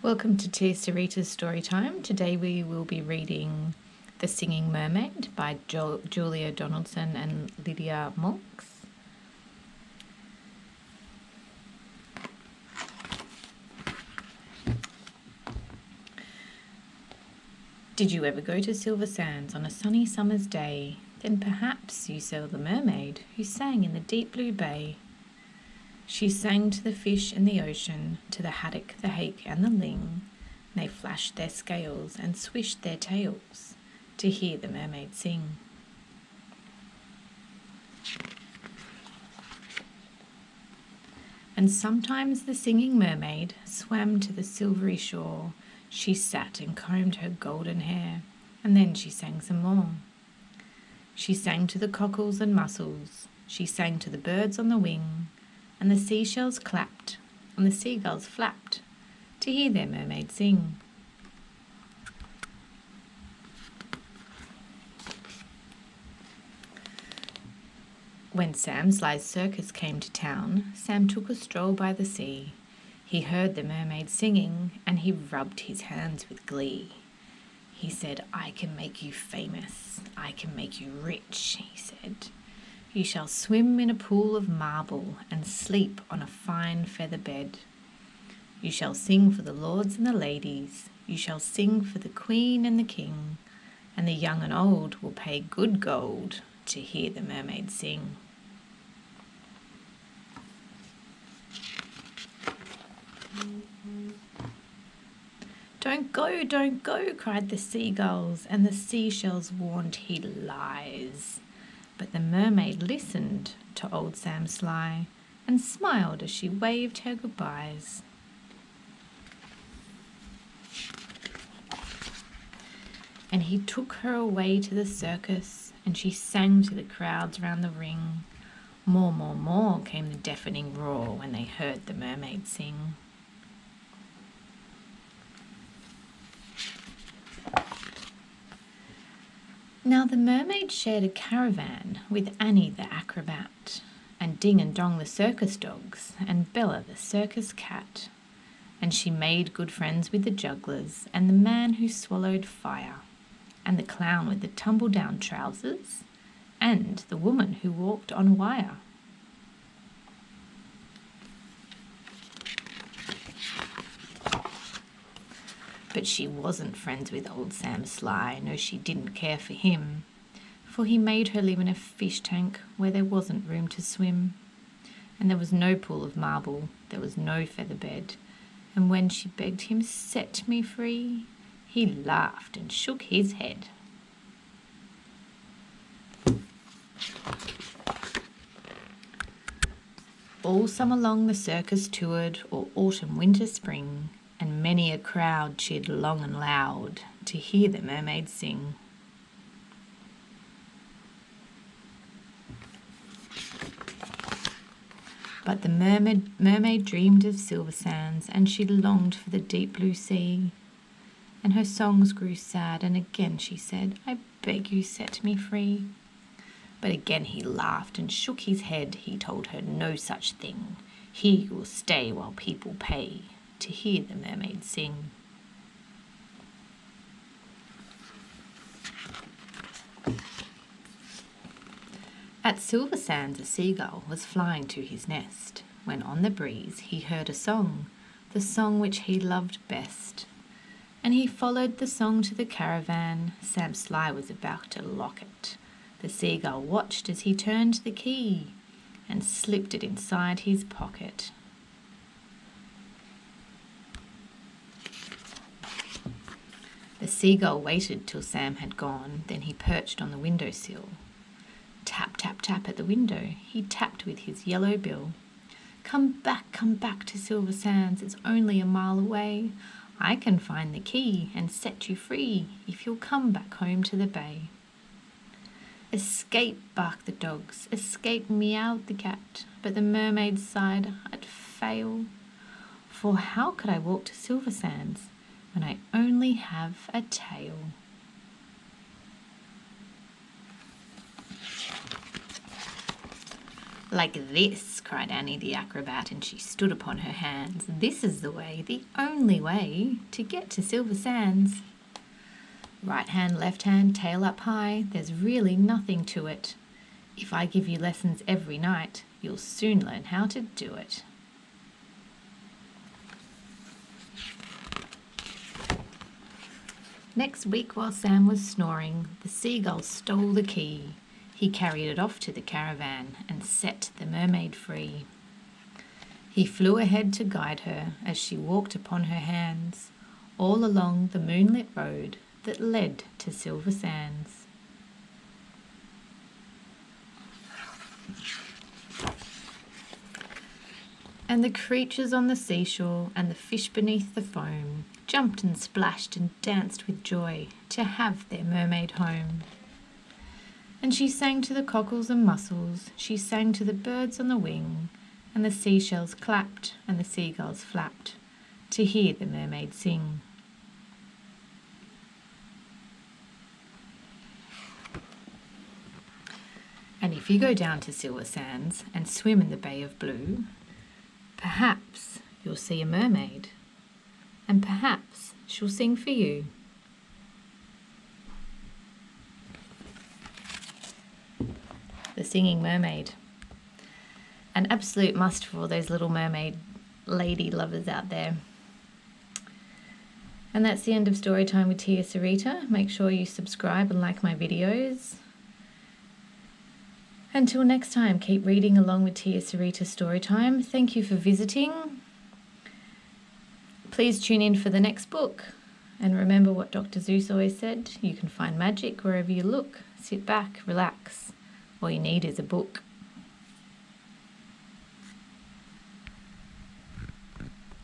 Welcome to Tia Sarita's Storytime. Today we will be reading The Singing Mermaid by Julia Donaldson and Lydia Monks. Did you ever go to Silver Sands on a sunny summer's day? Then perhaps you saw the mermaid who sang in the deep blue bay. She sang to the fish in the ocean, to the haddock, the hake and the ling. They flashed their scales and swished their tails to hear the mermaid sing. And sometimes the singing mermaid swam to the silvery shore. She sat and combed her golden hair, and then she sang some more. She sang to the cockles and mussels. She sang to the birds on the wing. And the seashells clapped, and the seagulls flapped, to hear their mermaid sing. When Sam Sly's circus came to town, Sam took a stroll by the sea. He heard the mermaid singing, and he rubbed his hands with glee. He said, "I can make you famous, I can make you rich," he said. "You shall swim in a pool of marble and sleep on a fine feather bed. You shall sing for the lords and the ladies. You shall sing for the queen and the king. And the young and old will pay good gold to hear the mermaid sing." Don't go," cried the seagulls, and the seashells warned he lies. But the mermaid listened to old Sam Sly and smiled as she waved her goodbyes. And he took her away to the circus, and she sang to the crowds round the ring. More, more, more came the deafening roar when they heard the mermaid sing. Now the mermaid shared a caravan with Annie the acrobat, and Ding and Dong the circus dogs, and Bella the circus cat. And she made good friends with the jugglers, and the man who swallowed fire, and the clown with the tumble-down trousers, and the woman who walked on wire. But she wasn't friends with old Sam Sly. No, she didn't care for him, for he made her live in a fish tank where there wasn't room to swim. And there was no pool of marble, there was no feather bed. And when she begged him, "Set me free," he laughed and shook his head. All summer long the circus toured, or autumn, winter, spring, and many a crowd cheered long and loud to hear the mermaid sing. But the mermaid dreamed of Silver Sands, and she longed for the deep blue sea. And her songs grew sad, and again she said, "I beg you, set me free." But again he laughed and shook his head. He told her no such thing. He will stay while people pay to hear the mermaid sing. At Silver Sands a seagull was flying to his nest, when on the breeze he heard a song, the song which he loved best. And he followed the song to the caravan. Sam Sly was about to lock it. The seagull watched as he turned the key and slipped it inside his pocket. The seagull waited till Sam had gone, then he perched on the windowsill. Tap, tap, tap at the window, he tapped with his yellow bill. Come back to Silver Sands, it's only a mile away. I can find the key and set you free if you'll come back home to the bay." "Escape," barked the dogs, "escape," meowed the cat. But the mermaid sighed, "I'd fail, for how could I walk to Silver Sands when I only have a tail?" Like this, cried Annie the acrobat, and she stood upon her hands. This is the way, the only way, to get to Silver Sands. Right hand, left hand, tail up high, there's really nothing to it. If I give you lessons every night, you'll soon learn how to do it. Next week, while Sam was snoring, the seagull stole the key. He carried it off to the caravan and set the mermaid free. He flew ahead to guide her as she walked upon her hands, all along the moonlit road that led to Silver Sands. And the creatures on the seashore and the fish beneath the foam jumped and splashed and danced with joy to have their mermaid home. And she sang to the cockles and mussels, she sang to the birds on the wing, and the seashells clapped and the seagulls flapped to hear the mermaid sing. And if you go down to Silver Sands and swim in the Bay of Blue, perhaps you'll see a mermaid, and perhaps she'll sing for you. The Singing Mermaid. An absolute must for all those little mermaid lady lovers out there. And that's the end of Storytime with Tia Sarita. Make sure you subscribe and like my videos. Until next time, keep reading along with Tia Sarita Storytime. Thank you for visiting. Please tune in for the next book. And remember what Dr. Zeus always said, you can find magic wherever you look. Sit back, relax. All you need is a book.